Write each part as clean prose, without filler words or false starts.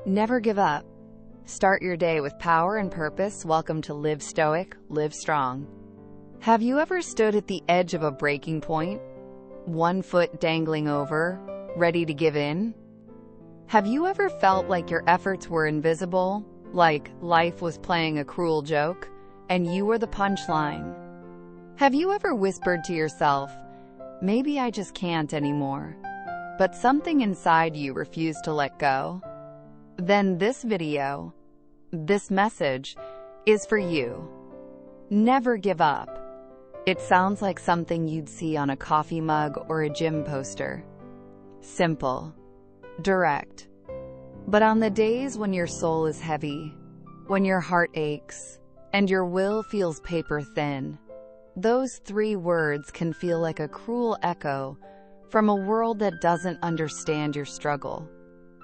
Never give up. Start your day with power and purpose. Welcome to Live Stoic, Live Strong. Have you ever stood at the edge of a breaking point? One foot dangling over, ready to give in? Have you ever felt like your efforts were invisible, like life was playing a cruel joke, and you were the punchline? Have you ever whispered to yourself, maybe I just can't anymore, but something inside you refused to let go? Then this video, this message, is for you. Never give up. It sounds like something you'd see on a coffee mug or a gym poster. Simple, direct. But on the days when your soul is heavy, when your heart aches, and your will feels paper thin, those 3 words can feel like a cruel echo from a world that doesn't understand your struggle.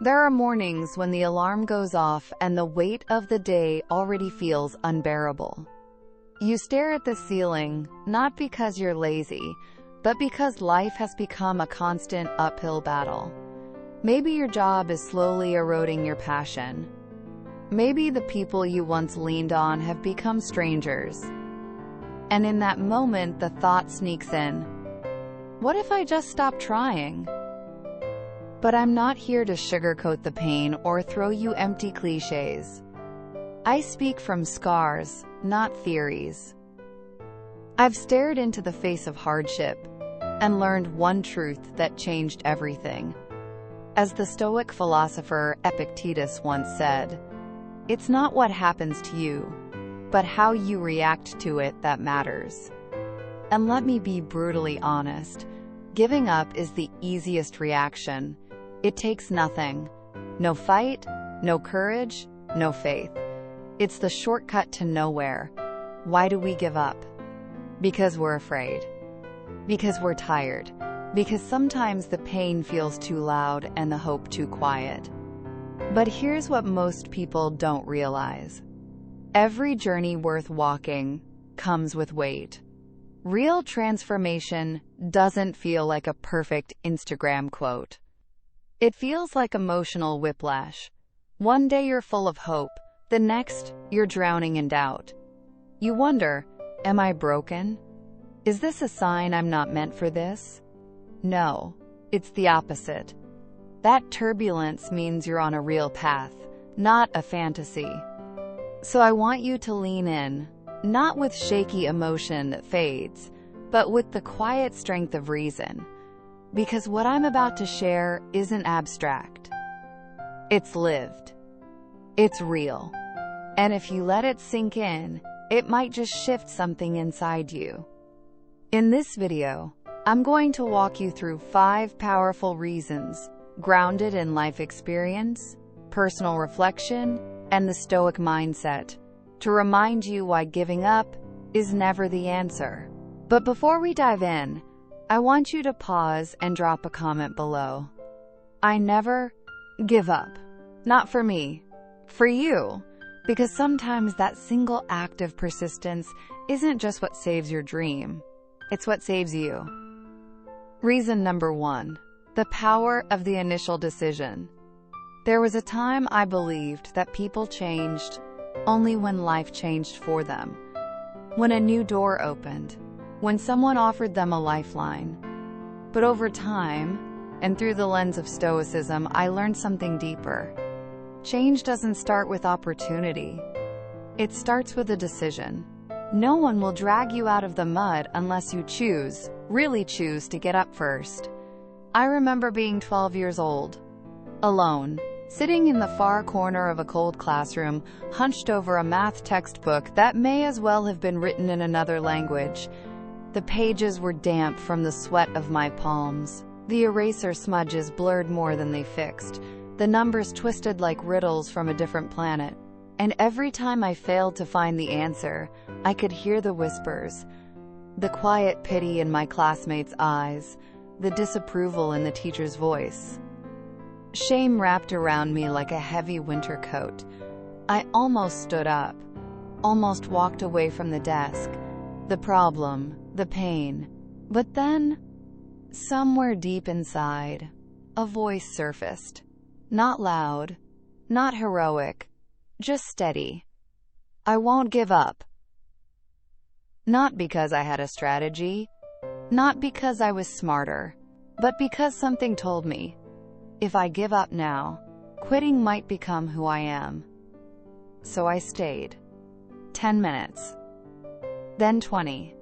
There are mornings when the alarm goes off and the weight of the day already feels unbearable. You stare at the ceiling, not because you're lazy, but because life has become a constant uphill battle. Maybe your job is slowly eroding your passion. Maybe the people you once leaned on have become strangers. And in that moment, the thought sneaks in, what if I just stop trying? But I'm not here to sugarcoat the pain or throw you empty cliches. I speak from scars, not theories. I've stared into the face of hardship and learned one truth that changed everything. As the Stoic philosopher Epictetus once said, it's not what happens to you, but how you react to it that matters. And let me be brutally honest, giving up is the easiest reaction. It takes nothing. No fight, no courage, no faith. It's the shortcut to nowhere. Why do we give up? Because we're afraid. Because we're tired. Because sometimes the pain feels too loud and the hope too quiet. But here's what most people don't realize. Every journey worth walking comes with weight. Real transformation doesn't feel like a perfect Instagram quote. It feels like emotional whiplash. One day you're full of hope, the next you're drowning in doubt. You wonder, am I broken? Is this a sign I'm not meant for this? No, it's the opposite. That turbulence means you're on a real path, not a fantasy. So I want you to lean in, not with shaky emotion that fades, but with the quiet strength of reason. Because what I'm about to share isn't abstract. It's lived. It's real. And if you let it sink in, it might just shift something inside you. In this video, I'm going to walk you through 5 powerful reasons, grounded in life experience, personal reflection, and the Stoic mindset, to remind you why giving up is never the answer. But before we dive in, I want you to pause and drop a comment below. I never give up. Not for me, for you. Because sometimes that single act of persistence isn't just what saves your dream, it's what saves you. Reason number 1, the power of the initial decision. There was a time I believed that people changed only when life changed for them. When a new door opened, when someone offered them a lifeline. But over time, and through the lens of Stoicism, I learned something deeper. Change doesn't start with opportunity. It starts with a decision. No one will drag you out of the mud unless you choose, really choose to get up first. I remember being 12 years old, alone, sitting in the far corner of a cold classroom, hunched over a math textbook that may as well have been written in another language. The pages were damp from the sweat of my palms. The eraser smudges blurred more than they fixed. The numbers twisted like riddles from a different planet. And every time I failed to find the answer, I could hear the whispers, the quiet pity in my classmates' eyes, the disapproval in the teacher's voice. Shame wrapped around me like a heavy winter coat. I almost stood up, almost walked away from the desk, the problem, the pain. But then, somewhere deep inside, a voice surfaced. Not loud, Not heroic, just steady. I won't give up. Not because I had a strategy, not because I was smarter, but because something told me, if I give up now, quitting might become who I am. So I stayed. 10 minutes. Then 20.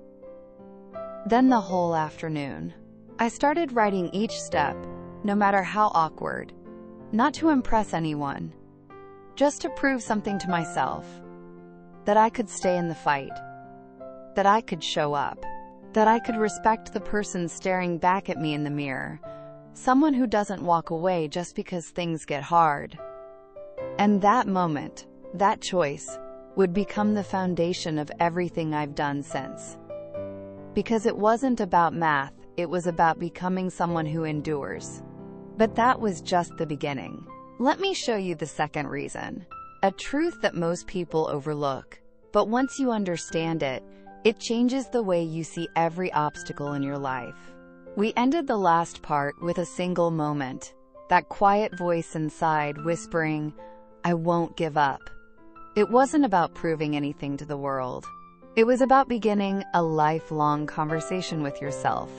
Then the whole afternoon. I started writing each step, no matter how awkward. Not to impress anyone, just to prove something to myself. That I could stay in the fight. That I could show up. That I could respect the person staring back at me in the mirror. Someone who doesn't walk away just because things get hard. And that moment, that choice, would become the foundation of everything I've done since. Because it wasn't about math, it was about becoming someone who endures. But that was just the beginning. Let me show you the second reason. A truth that most people overlook. But once you understand it, it changes the way you see every obstacle in your life. We ended the last part with a single moment. That quiet voice inside whispering, I won't give up. It wasn't about proving anything to the world. It was about beginning a lifelong conversation with yourself.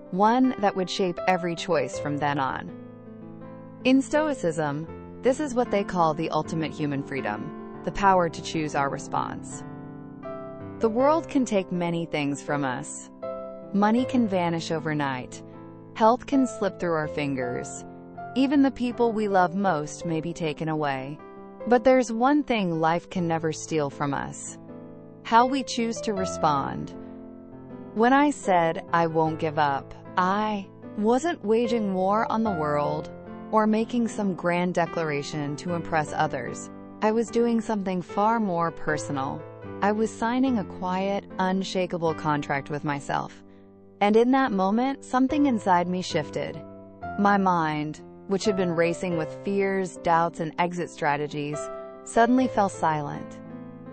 One that would shape every choice from then on. In Stoicism, this is what they call the ultimate human freedom, the power to choose our response. The world can take many things from us. Money can vanish overnight. Health can slip through our fingers. Even the people we love most may be taken away. But there's one thing life can never steal from us: how we choose to respond. When I said, I won't give up, I wasn't waging war on the world or making some grand declaration to impress others. I was doing something far more personal. I was signing a quiet, unshakable contract with myself. And in that moment, something inside me shifted. My mind, which had been racing with fears, doubts, and exit strategies, suddenly fell silent.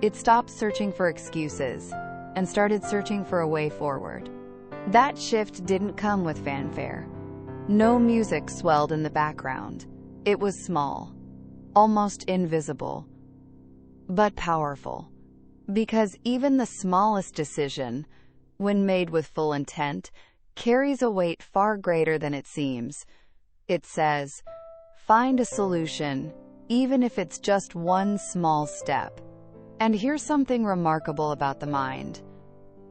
It stopped searching for excuses and started searching for a way forward. That shift didn't come with fanfare. No music swelled in the background. It was small, almost invisible, but powerful. Because even the smallest decision, when made with full intent, carries a weight far greater than it seems. It says, find a solution, even if it's just one small step. And here's something remarkable about the mind.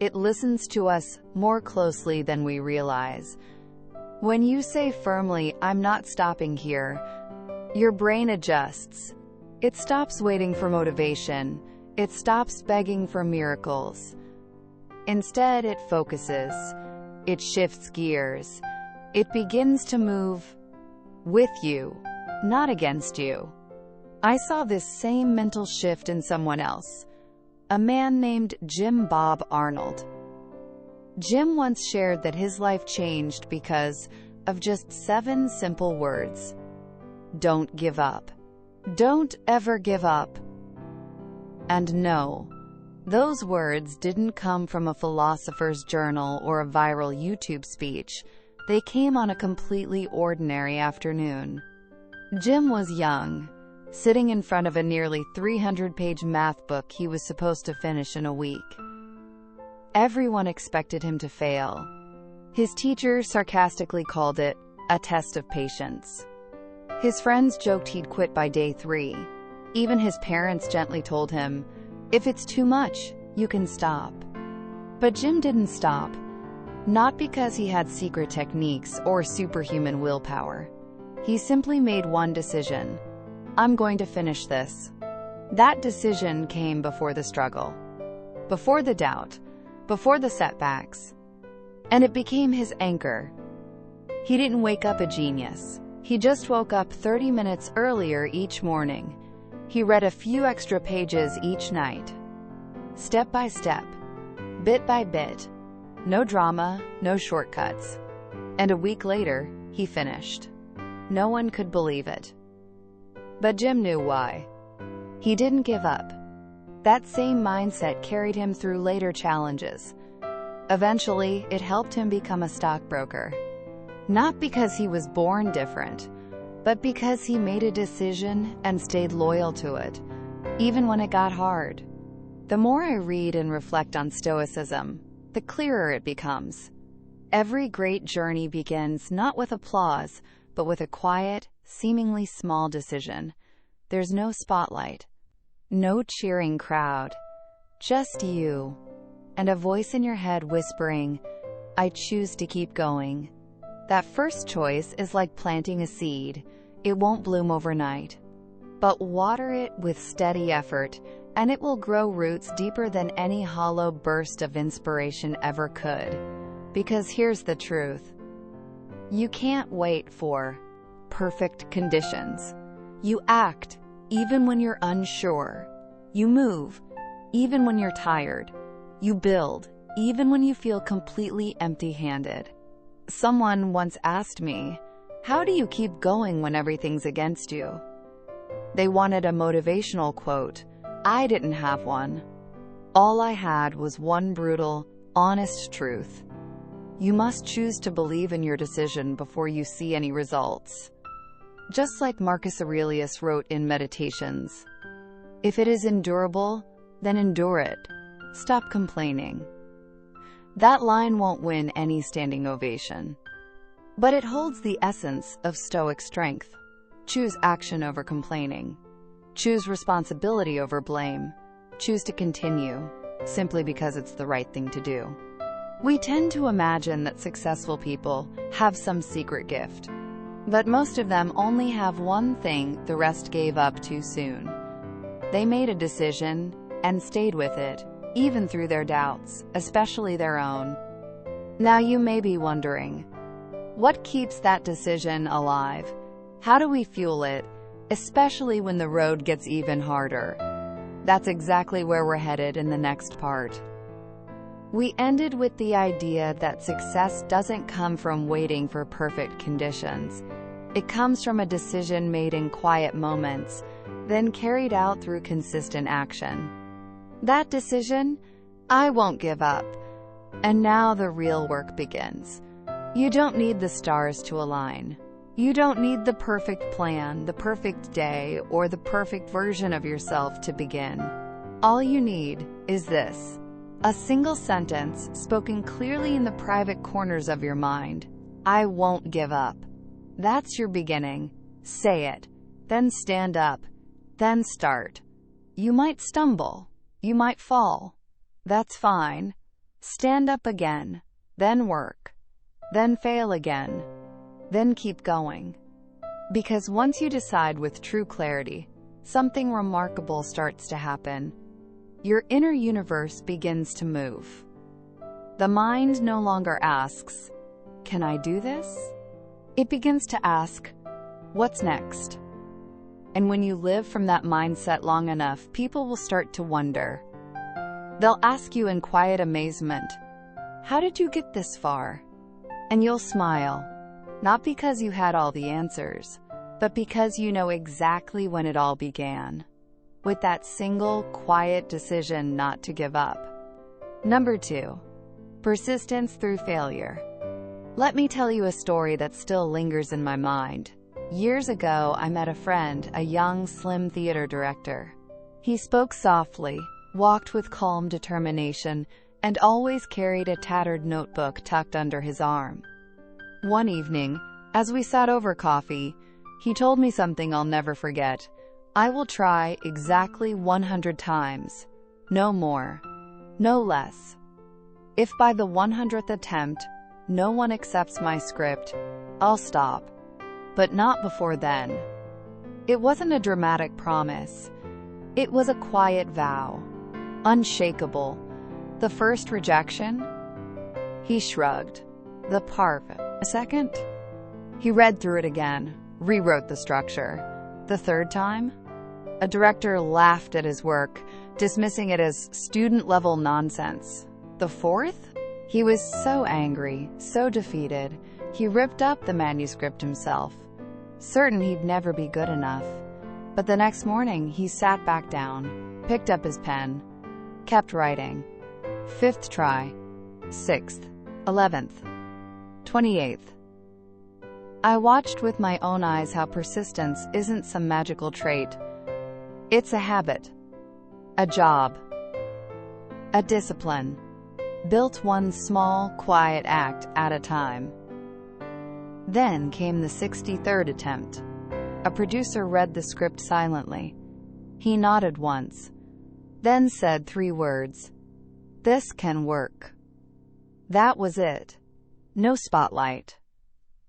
It listens to us more closely than we realize. When you say firmly, I'm not stopping here, your brain adjusts. It stops waiting for motivation. It stops begging for miracles. Instead, it focuses. It shifts gears. It begins to move with you, not against you. I saw this same mental shift in someone else, a man named Jim Bob Arnold. Jim once shared that his life changed because of just 7 simple words. Don't give up. Don't ever give up. And no, those words didn't come from a philosopher's journal or a viral YouTube speech. They came on a completely ordinary afternoon. Jim was young, sitting in front of a nearly 300-page math book he was supposed to finish in a week. Everyone expected him to fail. His teacher sarcastically called it a test of patience. His friends joked he'd quit by day 3. Even his parents gently told him, if it's too much, you can stop. But Jim didn't stop. Not because he had secret techniques or superhuman willpower. He simply made one decision. I'm going to finish this. That decision came before the struggle, before the doubt, before the setbacks. And it became his anchor. He didn't wake up a genius. He just woke up 30 minutes earlier each morning. He read a few extra pages each night. Step by step, bit by bit. No drama, no shortcuts. And a week later, he finished. No one could believe it. But Jim knew why. He didn't give up. That same mindset carried him through later challenges. Eventually, it helped him become a stockbroker. Not because he was born different, but because he made a decision and stayed loyal to it, even when it got hard. The more I read and reflect on Stoicism, the clearer it becomes. Every great journey begins not with applause, but with a quiet, seemingly small decision. There's no spotlight, no cheering crowd, just you, and a voice in your head whispering, "I choose to keep going." That first choice is like planting a seed. It won't bloom overnight, but water it with steady effort, and it will grow roots deeper than any hollow burst of inspiration ever could. Because here's the truth. You can't wait for perfect conditions. You act even when you're unsure. You move even when you're tired. You build even when you feel completely empty-handed. Someone once asked me, "How do you keep going when everything's against you?" They wanted a motivational quote. I didn't have one. All I had was one brutal, honest truth. You must choose to believe in your decision before you see any results. Just like Marcus Aurelius wrote in Meditations, "If it is endurable, then endure it. Stop complaining." That line won't win any standing ovation, but it holds the essence of Stoic strength. Choose action over complaining. Choose responsibility over blame. Choose to continue, simply because it's the right thing to do. We tend to imagine that successful people have some secret gift, but most of them only have one thing the rest gave up too soon. They made a decision and stayed with it, even through their doubts, especially their own. Now you may be wondering, what keeps that decision alive? How do we fuel it, especially when the road gets even harder? That's exactly where we're headed in the next part. We ended with the idea that success doesn't come from waiting for perfect conditions. It comes from a decision made in quiet moments, then carried out through consistent action. That decision, I won't give up. And now the real work begins. You don't need the stars to align. You don't need the perfect plan, the perfect day, or the perfect version of yourself to begin. All you need is this. A single sentence spoken clearly in the private corners of your mind. I won't give up. That's your beginning. Say it. Then stand up. Then start. You might stumble. You might fall. That's fine. Stand up again. Then work. Then fail again. Then keep going. Because once you decide with true clarity, something remarkable starts to happen. Your inner universe begins to move. The mind no longer asks, "Can I do this?" It begins to ask, "What's next?" And when you live from that mindset long enough, people will start to wonder. They'll ask you in quiet amazement, "How did you get this far?" And you'll smile, not because you had all the answers, but because you know exactly when it all began. With that single, quiet decision not to give up. Number 2. Persistence through failure. Let me tell you a story that still lingers in my mind. Years ago, I met a friend, a young, slim theater director. He spoke softly, walked with calm determination, and always carried a tattered notebook tucked under his arm. One evening, as we sat over coffee, he told me something I'll never forget. I will try exactly 100 times. No more. No less. If by the 100th attempt, no one accepts my script, I'll stop. But not before then. It wasn't a dramatic promise. It was a quiet vow. Unshakable. The first rejection? He shrugged. The part. A second? He read through it again, rewrote the structure. The third time? A director laughed at his work, dismissing it as student-level nonsense. The fourth? He was so angry, so defeated, he ripped up the manuscript himself, certain he'd never be good enough. But the next morning, he sat back down, picked up his pen, kept writing. 5th try, 6th, 11th, 28th. I watched with my own eyes how persistence isn't some magical trait. It's a habit, a job, a discipline, built one small, quiet act at a time. Then came the 63rd attempt. A producer read the script silently. He nodded once, then said 3 words. "This can work." That was it. No spotlight.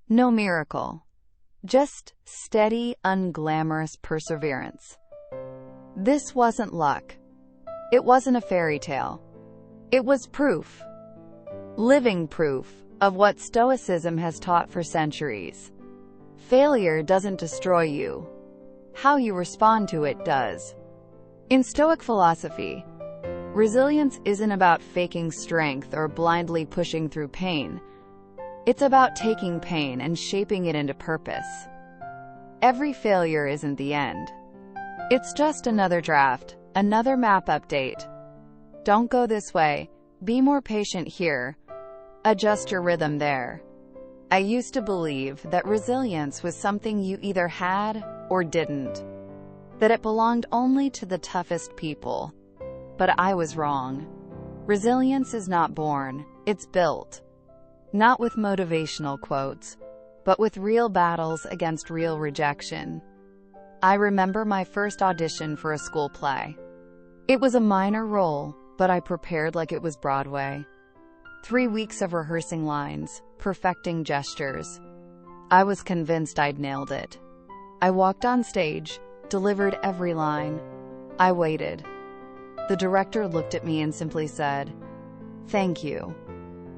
No miracle. Just steady, unglamorous perseverance. This wasn't luck. It wasn't a fairy tale. It was proof. Living proof of what Stoicism has taught for centuries. Failure doesn't destroy you. How you respond to it does. In Stoic philosophy, resilience isn't about faking strength or blindly pushing through pain. It's about taking pain and shaping it into purpose. Every failure isn't the end. It's just another draft, another map update. Don't go this way. Be more patient here. Adjust your rhythm there. I used to believe that resilience was something you either had or didn't. That it belonged only to the toughest people. But I was wrong. Resilience is not born, it's built. Not with motivational quotes, but with real battles against real rejection. I remember my first audition for a school play. It was a minor role, but I prepared like it was Broadway. 3 weeks of rehearsing lines, perfecting gestures. I was convinced I'd nailed it. I walked on stage, delivered every line. I waited. The director looked at me and simply said, "Thank you,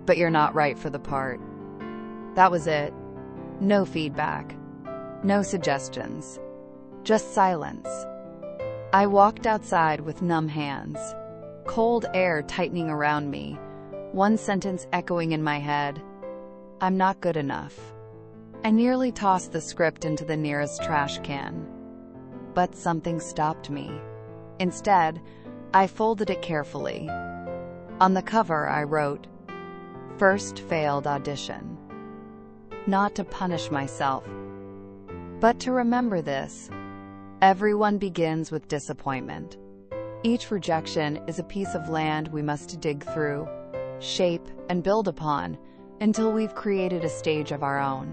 but you're not right for the part." That was it. No feedback. No suggestions. Just silence. I walked outside with numb hands. Cold air tightening around me. One sentence echoing in my head. "I'm not good enough." I nearly tossed the script into the nearest trash can. But something stopped me. Instead, I folded it carefully. On the cover, I wrote, "First failed audition." Not to punish myself, but to remember this. Everyone begins with disappointment. Each rejection is a piece of land we must dig through, shape, and build upon until we've created a stage of our own.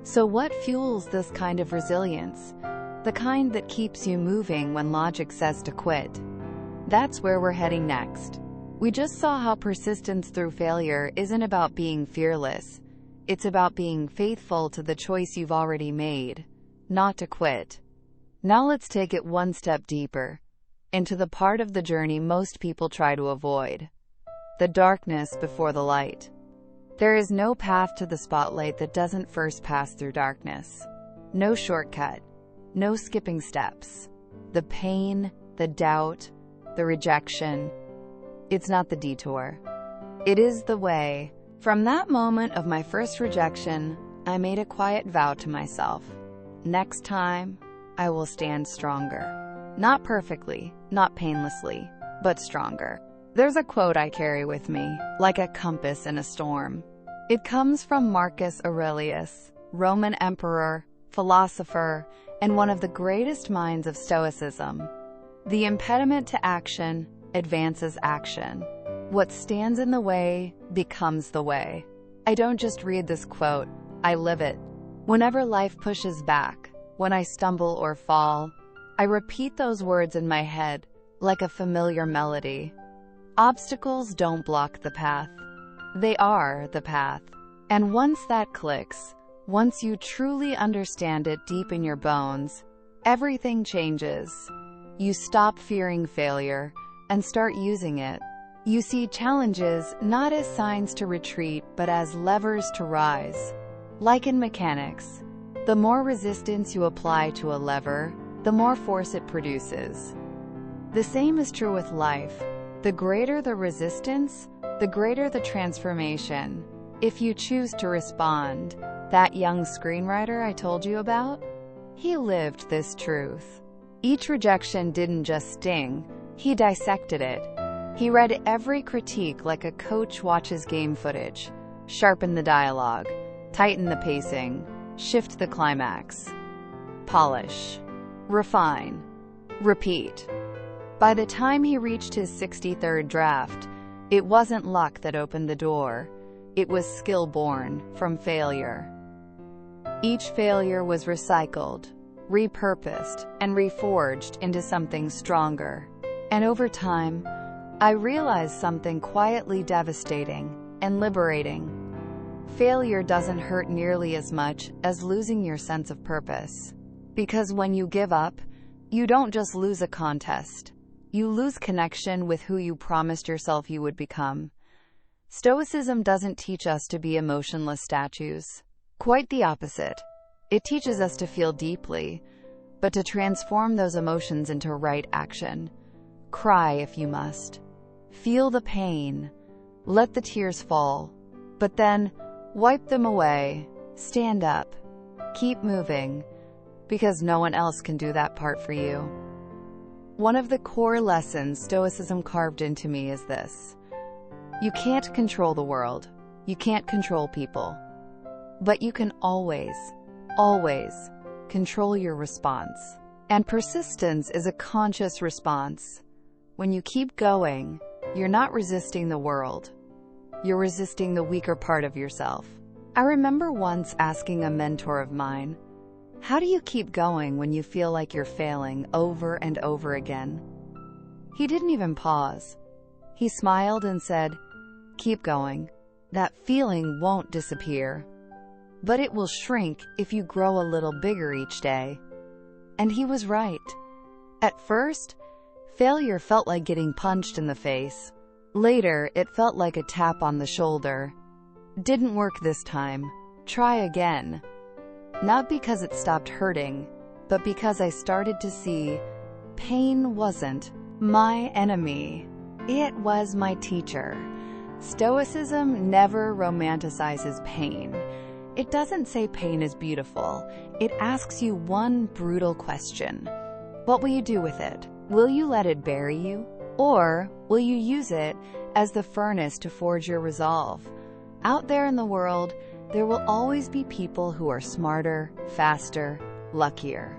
So what fuels this kind of resilience? The kind that keeps you moving when logic says to quit. That's where we're heading next. We just saw how persistence through failure isn't about being fearless. It's about being faithful to the choice you've already made, not to quit. Now let's take it one step deeper, into the part of the journey most people try to avoid. The darkness before the light. There is no path to the spotlight that doesn't first pass through darkness. No shortcut. No skipping steps. The pain, the doubt, the rejection. It's not the detour. It is the way. From that moment of my first rejection, I made a quiet vow to myself. Next time, I will stand stronger. Not perfectly, not painlessly, but stronger. There's a quote I carry with me, like a compass in a storm. It comes from Marcus Aurelius, Roman emperor, philosopher, and one of the greatest minds of Stoicism. The impediment to action advances action. What stands in the way becomes the way. I don't just read this quote, I live it. Whenever life pushes back, when I stumble or fall, I repeat those words in my head, like a familiar melody. Obstacles don't block the path. They are the path. And once that clicks, once you truly understand it deep in your bones, everything changes. You stop fearing failure and start using it. You see challenges not as signs to retreat, but as levers to rise. Like in mechanics, the more resistance you apply to a lever, the more force it produces. The same is true with life. The greater the resistance, the greater the transformation. If you choose to respond, that young screenwriter I told you about, he lived this truth. Each rejection didn't just sting, he dissected it. He read every critique like a coach watches game footage, sharpened the dialogue, tightened the pacing, shift the climax, polish, refine, repeat. By the time he reached his 63rd draft, it wasn't luck that opened the door. It was skill born from failure. Each failure was recycled, repurposed, and reforged into something stronger. And over time, I realized something quietly devastating and liberating. Failure doesn't hurt nearly as much as losing your sense of purpose. Because when you give up, you don't just lose a contest. You lose connection with who you promised yourself you would become. Stoicism doesn't teach us to be emotionless statues. Quite the opposite. It teaches us to feel deeply, but to transform those emotions into right action. Cry if you must. Feel the pain. Let the tears fall. But then, wipe them away. Stand up. Keep moving. Because no one else can do that part for you. One of the core lessons Stoicism carved into me is this. You can't control the world. You can't control people. But you can always control your response. And persistence is a conscious response. When you keep going, you're not resisting the world. You're resisting the weaker part of yourself. I remember once asking a mentor of mine, how do you keep going when you feel like you're failing over and over again? He didn't even pause. He smiled and said, keep going. That feeling won't disappear. But it will shrink if you grow a little bigger each day. And he was right. At first, failure felt like getting punched in the face. Later, it felt like a tap on the shoulder. Didn't work this time. Try again. Not because it stopped hurting, but because I started to see pain wasn't my enemy. It was my teacher. Stoicism never romanticizes pain. It doesn't say pain is beautiful. It asks you one brutal question. What will you do with it? Will you let it bury you? Or will you use it as the furnace to forge your resolve? Out there in the world, there will always be people who are smarter, faster, luckier.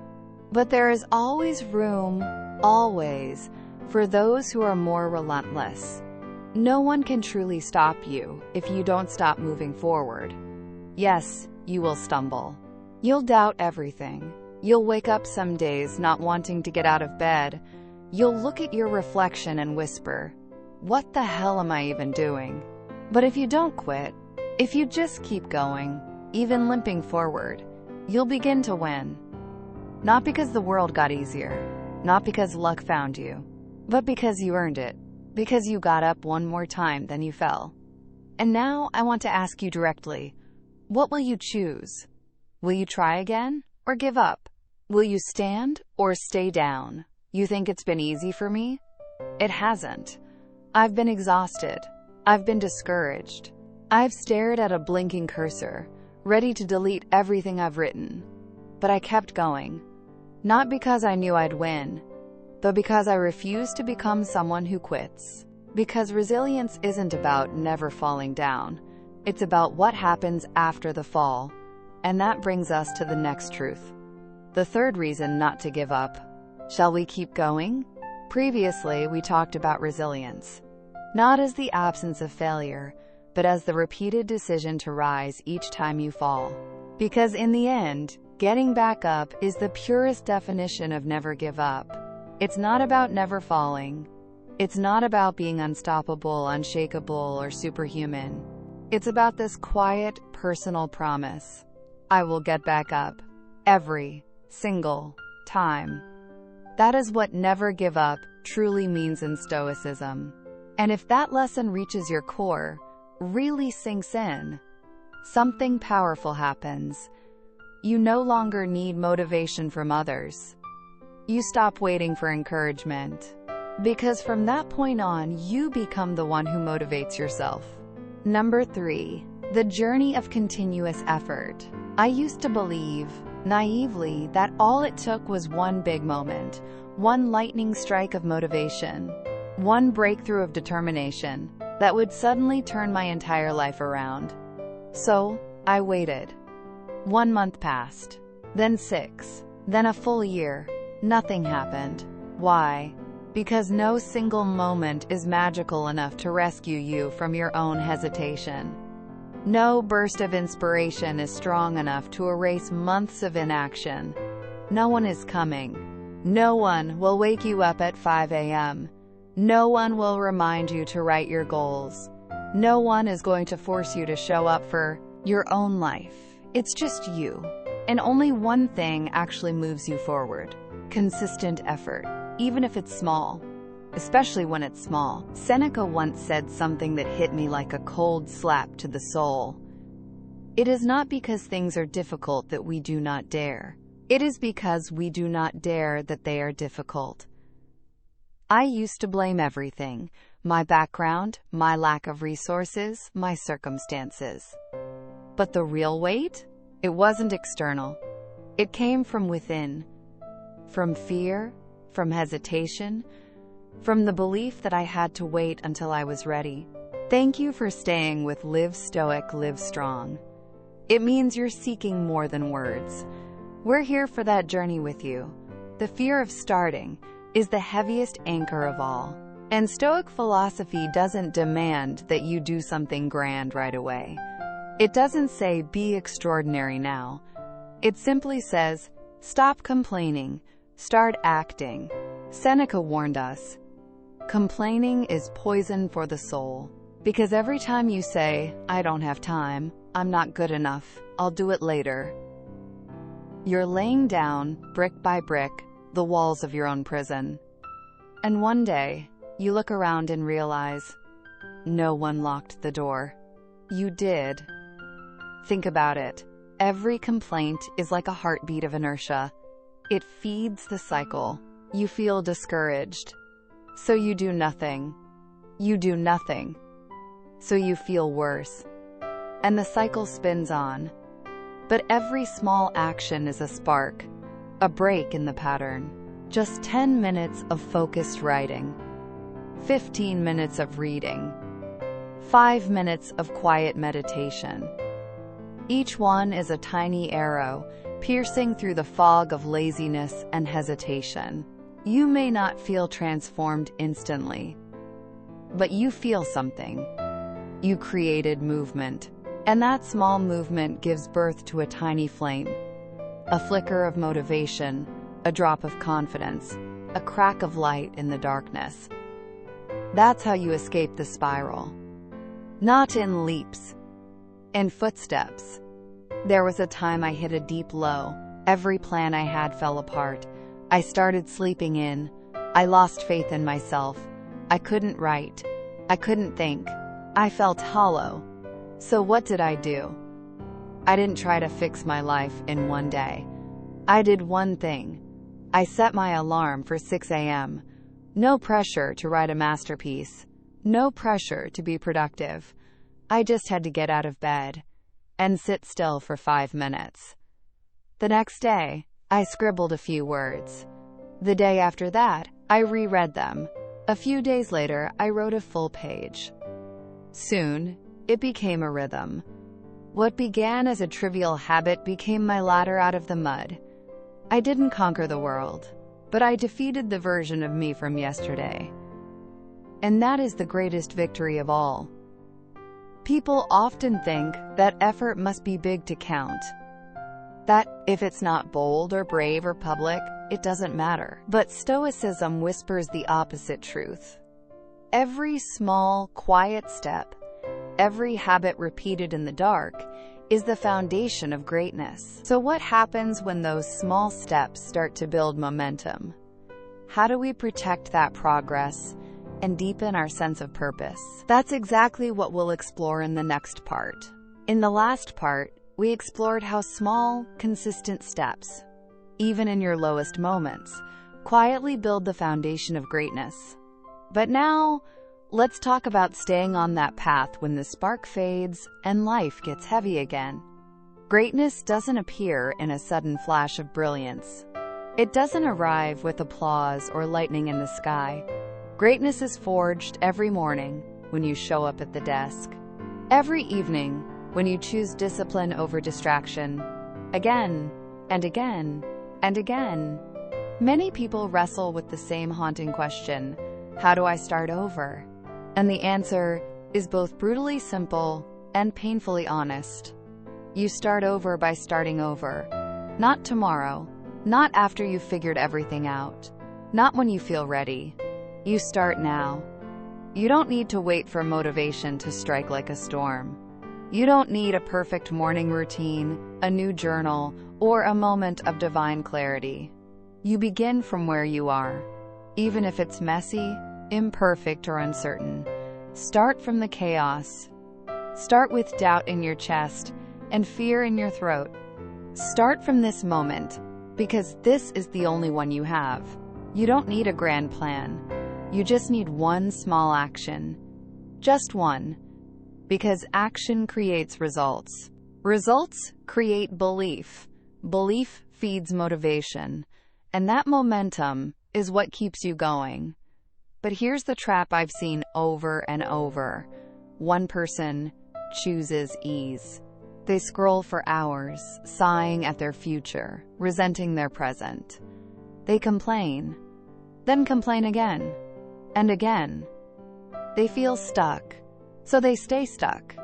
But there is always room, always, for those who are more relentless. No one can truly stop you if you don't stop moving forward. Yes, you will stumble. You'll doubt everything. You'll wake up some days not wanting to get out of bed. You'll look at your reflection and whisper, what the hell am I even doing? But if you don't quit, if you just keep going, even limping forward, you'll begin to win. Not because the world got easier, not because luck found you, but because you earned it, because you got up one more time than you fell. And now I want to ask you directly, what will you choose? Will you try again or give up? Will you stand or stay down? You think it's been easy for me? It hasn't. I've been exhausted. I've been discouraged. I've stared at a blinking cursor, ready to delete everything I've written. But I kept going. Not because I knew I'd win, but because I refused to become someone who quits. Because resilience isn't about never falling down. It's about what happens after the fall. And that brings us to the next truth. The third reason not to give up. Shall we keep going? Previously, we talked about resilience. Not as the absence of failure, but as the repeated decision to rise each time you fall. Because in the end, getting back up is the purest definition of never give up. It's not about never falling. It's not about being unstoppable, unshakable, or superhuman. It's about this quiet, personal promise. I will get back up. Every single time. That is what never give up truly means in Stoicism. And if that lesson reaches your core, really sinks in, something powerful happens. You no longer need motivation from others. You stop waiting for encouragement. Because from that point on, you become the one who motivates yourself. Number 3. The journey of continuous effort. I used to believe, naively, that all it took was one big moment, one lightning strike of motivation, one breakthrough of determination that would suddenly turn my entire life around. So, I waited. 1 month passed, then 6, then a full year. Nothing happened. Why? Because no single moment is magical enough to rescue you from your own hesitation. No burst of inspiration is strong enough to erase months of inaction. No one is coming. No one will wake you up at 5 a.m. No one will remind you to write your goals. No one is going to force you to show up for your own life. It's just you. And only one thing actually moves you forward: consistent effort, even if it's small. Especially when it's small. Seneca once said something that hit me like a cold slap to the soul. It is not because things are difficult that we do not dare. It is because we do not dare that they are difficult. I used to blame everything: my background, my lack of resources, my circumstances. But the real weight? It wasn't external. It came from within. From fear, from hesitation, from the belief that I had to wait until I was ready. Thank you for staying with Live Stoic, Live Strong. It means you're seeking more than words. We're here for that journey with you. The fear of starting is the heaviest anchor of all. And Stoic philosophy doesn't demand that you do something grand right away. It doesn't say, be extraordinary now. It simply says, stop complaining, start acting. Seneca warned us, complaining is poison for the soul. Because every time you say, I don't have time, I'm not good enough, I'll do it later, you're laying down, brick by brick, the walls of your own prison. And one day, you look around and realize, no one locked the door. You did. Think about it. Every complaint is like a heartbeat of inertia. It feeds the cycle. You feel discouraged, so you do nothing. You do nothing, so you feel worse. And the cycle spins on. But every small action is a spark, a break in the pattern. Just 10 minutes of focused writing, 15 minutes of reading, 5 minutes of quiet meditation. Each one is a tiny arrow, piercing through the fog of laziness and hesitation. You may not feel transformed instantly, but you feel something. You created movement, and that small movement gives birth to a tiny flame, a flicker of motivation, a drop of confidence, a crack of light in the darkness. That's how you escape the spiral. Not in leaps, in footsteps. There was a time I hit a deep low. Every plan I had fell apart. I started sleeping in. I lost faith in myself. I couldn't write. I couldn't think. I felt hollow. So what did I do? I didn't try to fix my life in one day. I did one thing. I set my alarm for 6 a.m. No pressure to write a masterpiece. No pressure to be productive. I just had to get out of bed and sit still for 5 minutes. The next day, I scribbled a few words. The day after that, I reread them. A few days later, I wrote a full page. Soon, it became a rhythm. What began as a trivial habit became my ladder out of the mud. I didn't conquer the world, but I defeated the version of me from yesterday. And that is the greatest victory of all. People often think that effort must be big to count. That if it's not bold or brave or public, it doesn't matter. But Stoicism whispers the opposite truth. Every small, quiet step, every habit repeated in the dark, is the foundation of greatness. So what happens when those small steps start to build momentum? How do we protect that progress and deepen our sense of purpose? That's exactly what we'll explore in the next part. In the last part, we explored how small, consistent steps, even in your lowest moments, quietly build the foundation of greatness. But now, let's talk about staying on that path when the spark fades and life gets heavy again. Greatness doesn't appear in a sudden flash of brilliance. It doesn't arrive with applause or lightning in the sky. Greatness is forged every morning when you show up at the desk. Every evening when you choose discipline over distraction. again and again and again. Many people wrestle with the same haunting question: how do I start over? And the answer is both brutally simple and painfully honest. You start over by starting over. Not tomorrow, not after you've figured everything out, not when you feel ready. You start now. You don't need to wait for motivation to strike like a storm. You don't need a perfect morning routine, a new journal, or a moment of divine clarity. You begin from where you are. Even if it's messy, imperfect, or uncertain, start from the chaos. Start with doubt in your chest and fear in your throat. Start from this moment, because this is the only one you have. You don't need a grand plan. You just need one small action. Just one. Because action creates results. Results create belief. Belief feeds motivation. And that momentum is what keeps you going. But here's the trap I've seen over and over. One person chooses ease. They scroll for hours, sighing at their future, resenting their present. They complain, then complain again, and again. They feel stuck, so they stay stuck.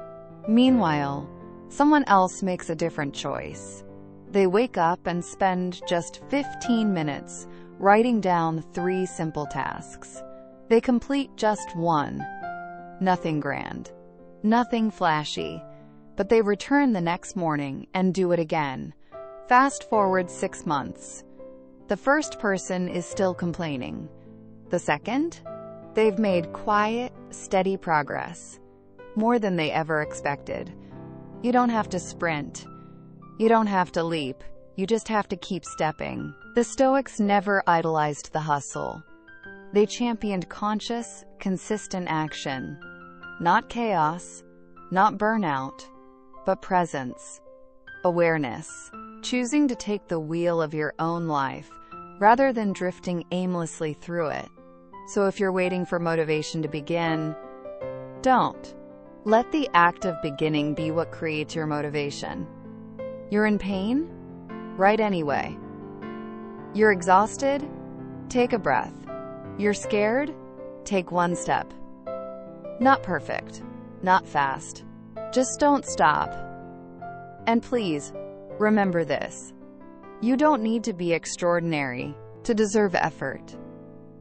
Meanwhile, someone else makes a different choice. They wake up and spend just 15 minutes writing down 3 simple tasks. They complete just one. Nothing grand, nothing flashy, but they return the next morning and do it again. Fast forward 6 months. The first person is still complaining. The second? They've made quiet, steady progress. More than they ever expected. You don't have to sprint. You don't have to leap. You just have to keep stepping. The Stoics never idolized the hustle. They championed conscious, consistent action. Not chaos, not burnout, but presence, awareness, choosing to take the wheel of your own life rather than drifting aimlessly through it. So if you're waiting for motivation to begin, don't. Let the act of beginning be what creates your motivation. You're in pain? Write anyway. You're exhausted? Take a breath. You're scared? Take one step. Not perfect, not fast. Just don't stop. And please, remember this. You don't need to be extraordinary to deserve effort.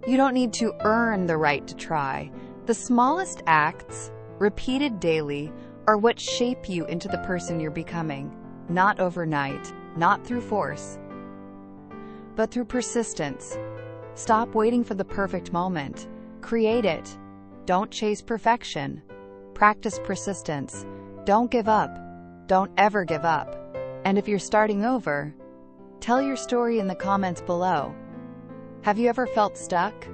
You don't need to earn the right to try. The smallest acts, repeated daily, are what shape you into the person you're becoming. Not overnight, not through force, but through persistence. Stop waiting for the perfect moment. Create it. Don't chase perfection. Practice persistence. Don't give up. Don't ever give up. And if you're starting over, tell your story in the comments below. Have you ever felt stuck?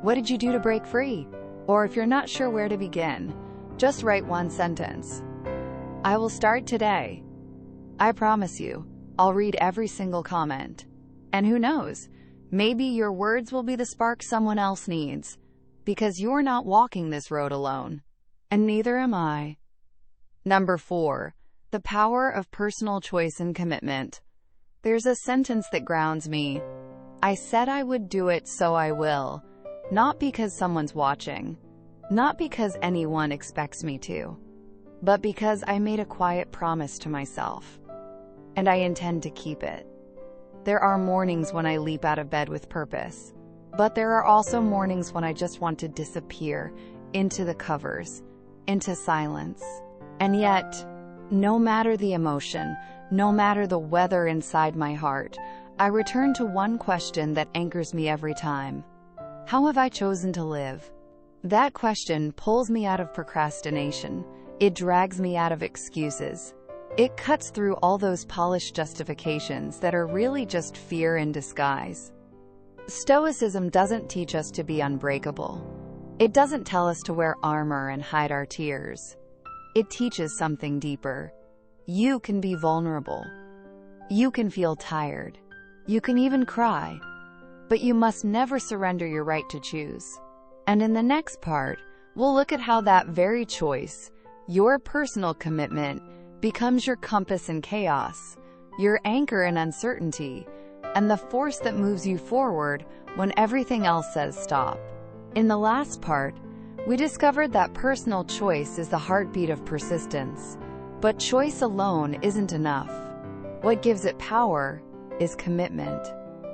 What did you do to break free? Or if you're not sure where to begin, just write one sentence. I will start today. I promise you, I'll read every single comment. And who knows, maybe your words will be the spark someone else needs, because you're not walking this road alone. And neither am I. Number 4, the power of personal choice and commitment. There's a sentence that grounds me. I said I would do it, so I will. Not because someone's watching, not because anyone expects me to, but because I made a quiet promise to myself. And I intend to keep it. There are mornings when I leap out of bed with purpose, but there are also mornings when I just want to disappear into the covers, into silence. And yet, no matter the emotion, no matter the weather inside my heart, I return to one question that anchors me every time. How have I chosen to live? That question pulls me out of procrastination. It drags me out of excuses. It cuts through all those polished justifications that are really just fear in disguise. Stoicism doesn't teach us to be unbreakable. It doesn't tell us to wear armor and hide our tears. It teaches something deeper. You can be vulnerable. You can feel tired. You can even cry. But you must never surrender your right to choose. And in the next part, we'll look at how that very choice, your personal commitment, becomes your compass in chaos, your anchor in uncertainty, and the force that moves you forward when everything else says stop. In the last part, we discovered that personal choice is the heartbeat of persistence, but choice alone isn't enough. What gives it power is commitment.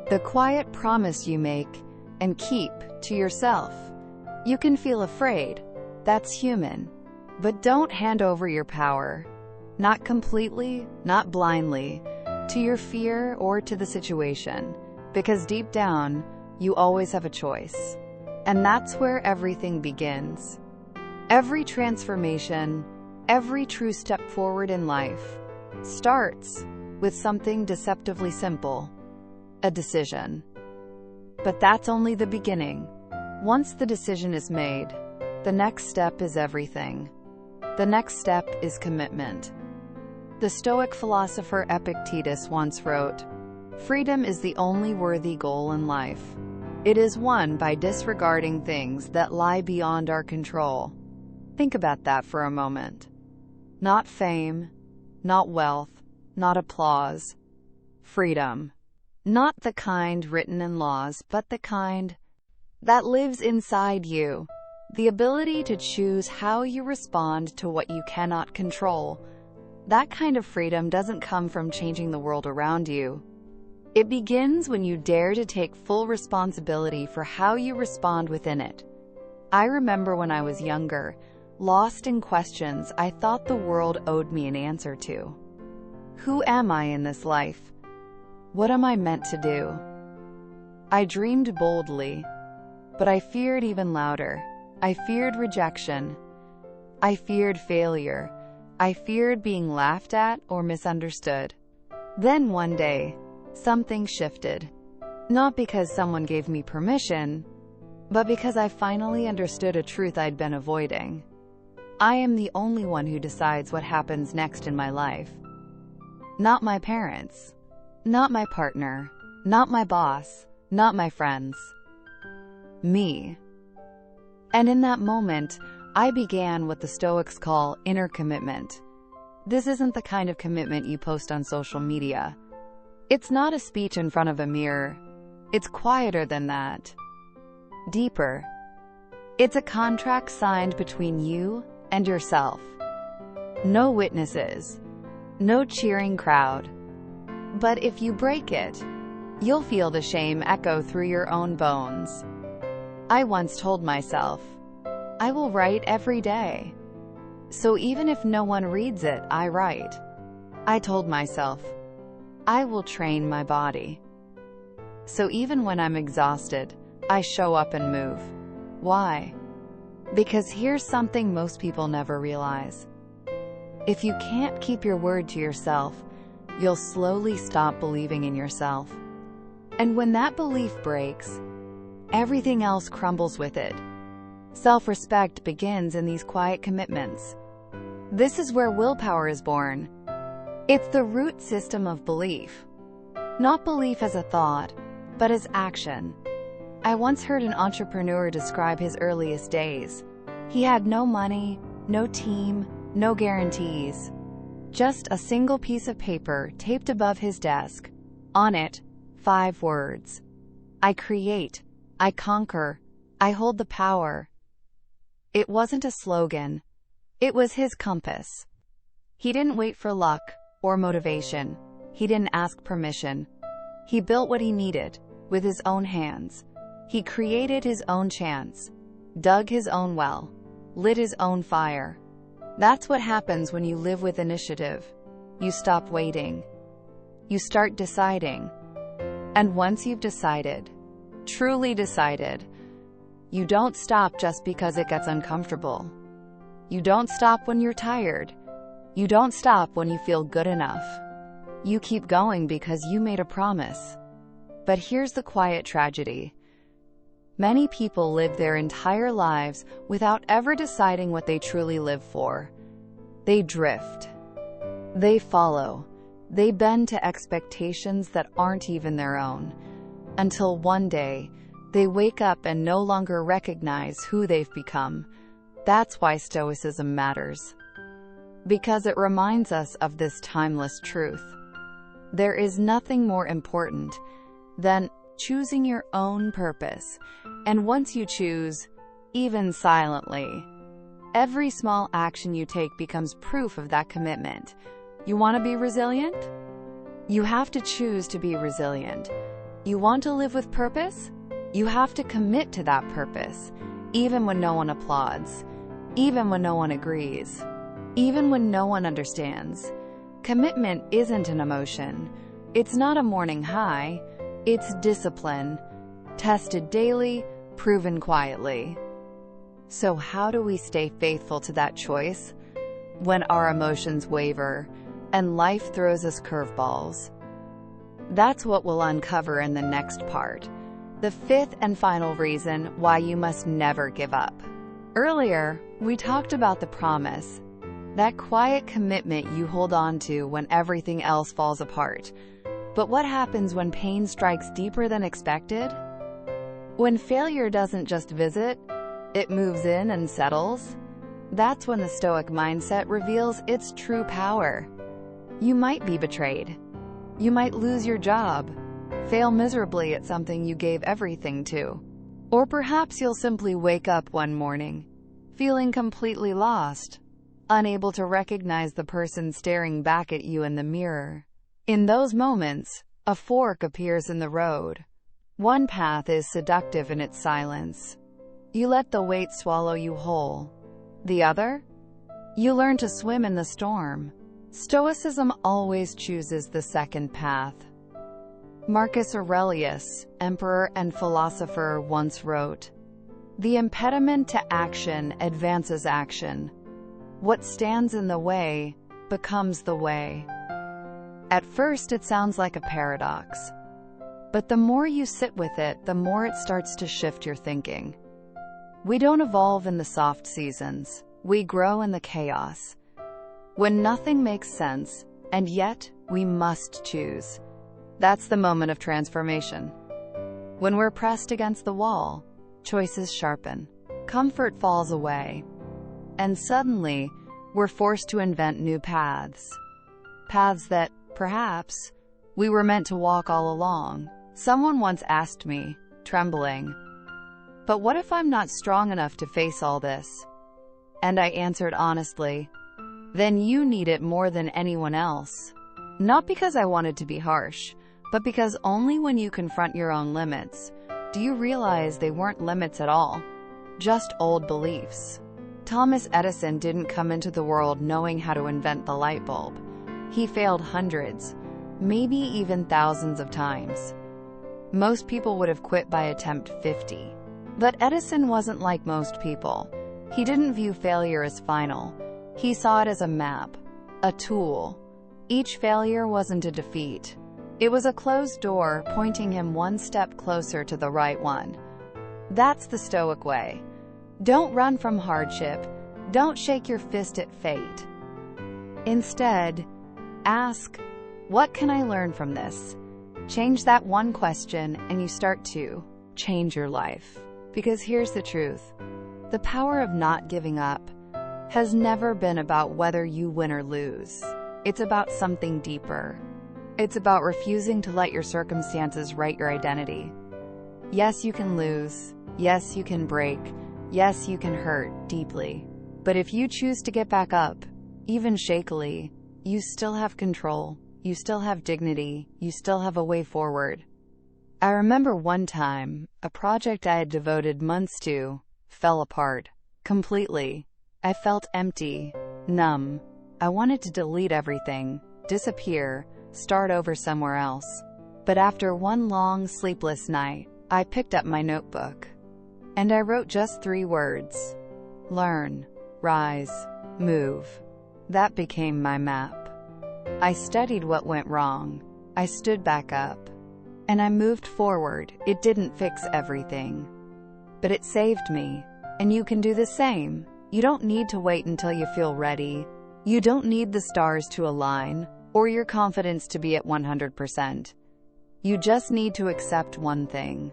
The quiet promise you make and keep to yourself. You can feel afraid. That's human. But don't hand over your power. Not completely, not blindly, to your fear or to the situation. Because deep down, you always have a choice. And that's where everything begins. Every transformation, every true step forward in life, starts with something deceptively simple: a decision. But that's only the beginning. Once the decision is made, the next step is everything. The next step is commitment. The Stoic philosopher Epictetus once wrote, "Freedom is the only worthy goal in life. It is won by disregarding things that lie beyond our control." Think about that for a moment. Not fame, not wealth, not applause. Freedom. Not the kind written in laws, but the kind that lives inside you. The ability to choose how you respond to what you cannot control. That kind of freedom doesn't come from changing the world around you. It begins when you dare to take full responsibility for how you respond within it. I remember when I was younger, lost in questions I thought the world owed me an answer to. Who am I in this life? What am I meant to do? I dreamed boldly, but I feared even louder. I feared rejection. I feared failure. I feared being laughed at or misunderstood. Then one day, something shifted. Not because someone gave me permission, but because I finally understood a truth I'd been avoiding. I am the only one who decides what happens next in my life. Not my parents. Not my partner. Not my boss. Not my friends. Me. And in that moment, I began what the Stoics call inner commitment. This isn't the kind of commitment you post on social media. It's not a speech in front of a mirror. It's quieter than that. Deeper. It's a contract signed between you and yourself. No witnesses. No cheering crowd. But if you break it, you'll feel the shame echo through your own bones. I once told myself, I will write every day. So even if no one reads it, I write. I told myself, I will train my body. So even when I'm exhausted, I show up and move. Why? Because here's something most people never realize. If you can't keep your word to yourself, you'll slowly stop believing in yourself. And when that belief breaks, everything else crumbles with it. Self-respect begins in these quiet commitments. This is where willpower is born. It's the root system of belief. Not belief as a thought, but as action. I once heard an entrepreneur describe his earliest days. He had no money, no team, no guarantees. Just a single piece of paper taped above his desk. On it, 5 words. I create. I conquer. I hold the power. It wasn't a slogan. It was his compass. He didn't wait for luck or motivation. He didn't ask permission. He built what he needed with his own hands. He created his own chance, dug his own well, lit his own fire. That's what happens when you live with initiative. You stop waiting. You start deciding. And once you've decided, truly decided, you don't stop just because it gets uncomfortable. You don't stop when you're tired. You don't stop when you feel good enough. You keep going because you made a promise. But here's the quiet tragedy. Many people live their entire lives without ever deciding what they truly live for. They drift. They follow. They bend to expectations that aren't even their own. Until one day, they wake up and no longer recognize who they've become. That's why Stoicism matters. Because it reminds us of this timeless truth. There is nothing more important than choosing your own purpose. And once you choose, even silently, every small action you take becomes proof of that commitment. You want to be resilient? You have to choose to be resilient. You want to live with purpose? You have to commit to that purpose, even when no one applauds, even when no one agrees, even when no one understands. Commitment isn't an emotion. It's not a morning high. It's discipline, tested daily, proven quietly. So how do we stay faithful to that choice when our emotions waver and life throws us curveballs? That's what we'll uncover in the next part, the fifth and final reason why you must never give up. Earlier, we talked about the promise, that quiet commitment you hold on to when everything else falls apart. But what happens when pain strikes deeper than expected? When failure doesn't just visit, it moves in and settles? That's when the Stoic mindset reveals its true power. You might be betrayed. You might lose your job, fail miserably at something you gave everything to. Or perhaps you'll simply wake up one morning, feeling completely lost, unable to recognize the person staring back at you in the mirror. In those moments, a fork appears in the road. One path is seductive in its silence. You let the weight swallow you whole. The other? You learn to swim in the storm. Stoicism always chooses the second path. Marcus Aurelius, emperor and philosopher, once wrote, "The impediment to action advances action. What stands in the way becomes the way." At first, it sounds like a paradox. But the more you sit with it, the more it starts to shift your thinking. We don't evolve in the soft seasons. We grow in the chaos. When nothing makes sense, and yet we must choose. That's the moment of transformation. When we're pressed against the wall, choices sharpen. Comfort falls away. And suddenly, we're forced to invent new paths. Paths that, perhaps, we were meant to walk all along. Someone once asked me, trembling, "But what if I'm not strong enough to face all this?" And I answered honestly, "Then you need it more than anyone else." Not because I wanted to be harsh, but because only when you confront your own limits do you realize they weren't limits at all, just old beliefs. Thomas Edison didn't come into the world knowing how to invent the light bulb. He failed hundreds, maybe even thousands of times. Most people would have quit by attempt 50. But Edison wasn't like most people. He didn't view failure as final. He saw it as a map, a tool. Each failure wasn't a defeat. It was a closed door pointing him one step closer to the right one. That's the Stoic way. Don't run from hardship. Don't shake your fist at fate. Instead, ask, what can I learn from this? Change that one question and you start to change your life. Because here's the truth. The power of not giving up has never been about whether you win or lose. It's about something deeper. It's about refusing to let your circumstances write your identity. Yes, you can lose. Yes, you can break. Yes, you can hurt deeply. But if you choose to get back up, even shakily, you still have control. You still have dignity. You still have a way forward. I remember one time, a project I had devoted months to fell apart. Completely. I felt empty, numb. I wanted to delete everything, disappear, start over somewhere else. But after one long, sleepless night, I picked up my notebook. And I wrote just 3 words. Learn, rise, move. That became my map. I studied what went wrong. I stood back up. And I moved forward. It didn't fix everything. But it saved me. And you can do the same. You don't need to wait until you feel ready. You don't need the stars to align, or your confidence to be at 100%. You just need to accept one thing.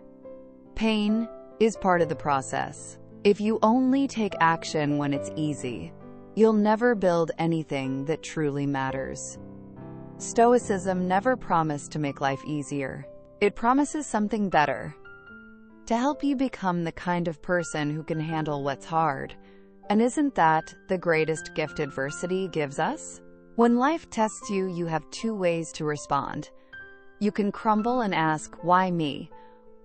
Pain is part of the process. If you only take action when it's easy, you'll never build anything that truly matters. Stoicism never promised to make life easier. It promises something better, to help you become the kind of person who can handle what's hard. And isn't that the greatest gift adversity gives us? When life tests you, you have two ways to respond. You can crumble and ask, "Why me?"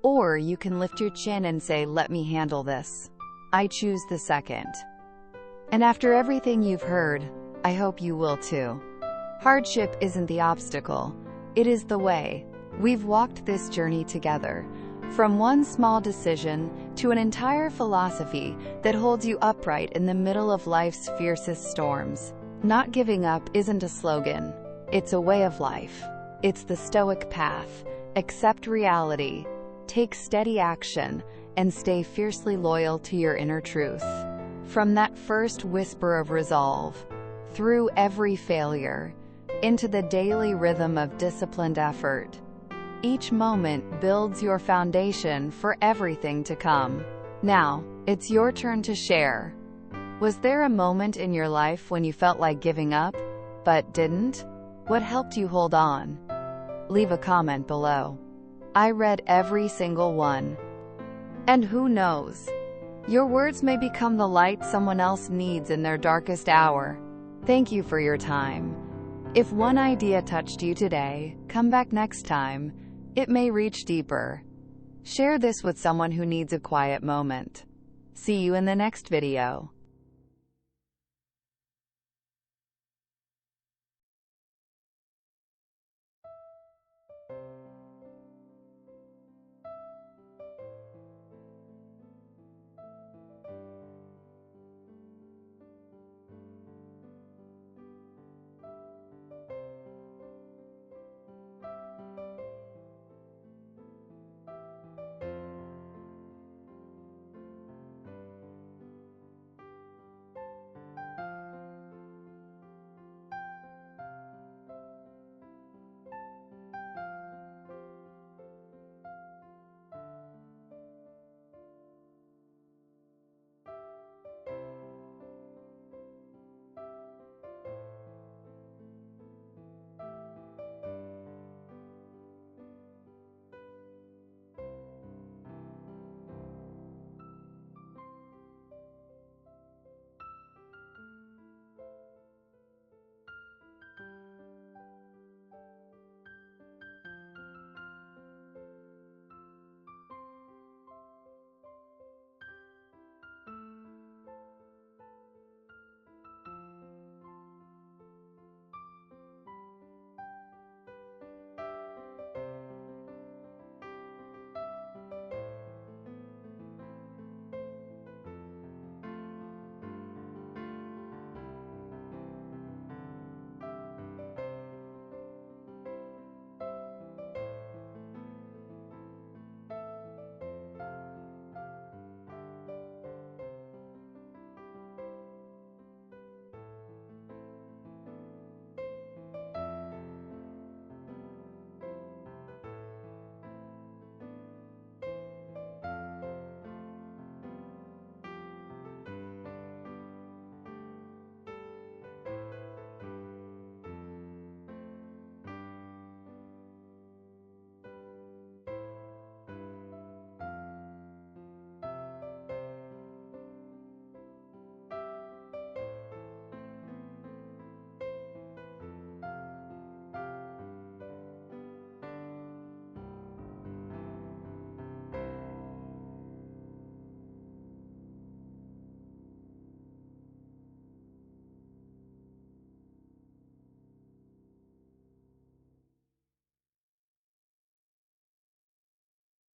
Or you can lift your chin and say, "Let me handle this." I choose the second. And after everything you've heard, I hope you will too. Hardship isn't the obstacle, it is the way. We've walked this journey together, from one small decision to an entire philosophy that holds you upright in the middle of life's fiercest storms. Not giving up isn't a slogan, it's a way of life. It's the Stoic path. Accept reality, take steady action, and stay fiercely loyal to your inner truth. From that first whisper of resolve, through every failure, into the daily rhythm of disciplined effort, each moment builds your foundation for everything to come. Now, it's your turn to share. Was there a moment in your life when you felt like giving up, but didn't? What helped you hold on? Leave a comment below. I read every single one. And who knows? Your words may become the light someone else needs in their darkest hour. Thank you for your time. If one idea touched you today, come back next time. It may reach deeper. Share this with someone who needs a quiet moment. See you in the next video.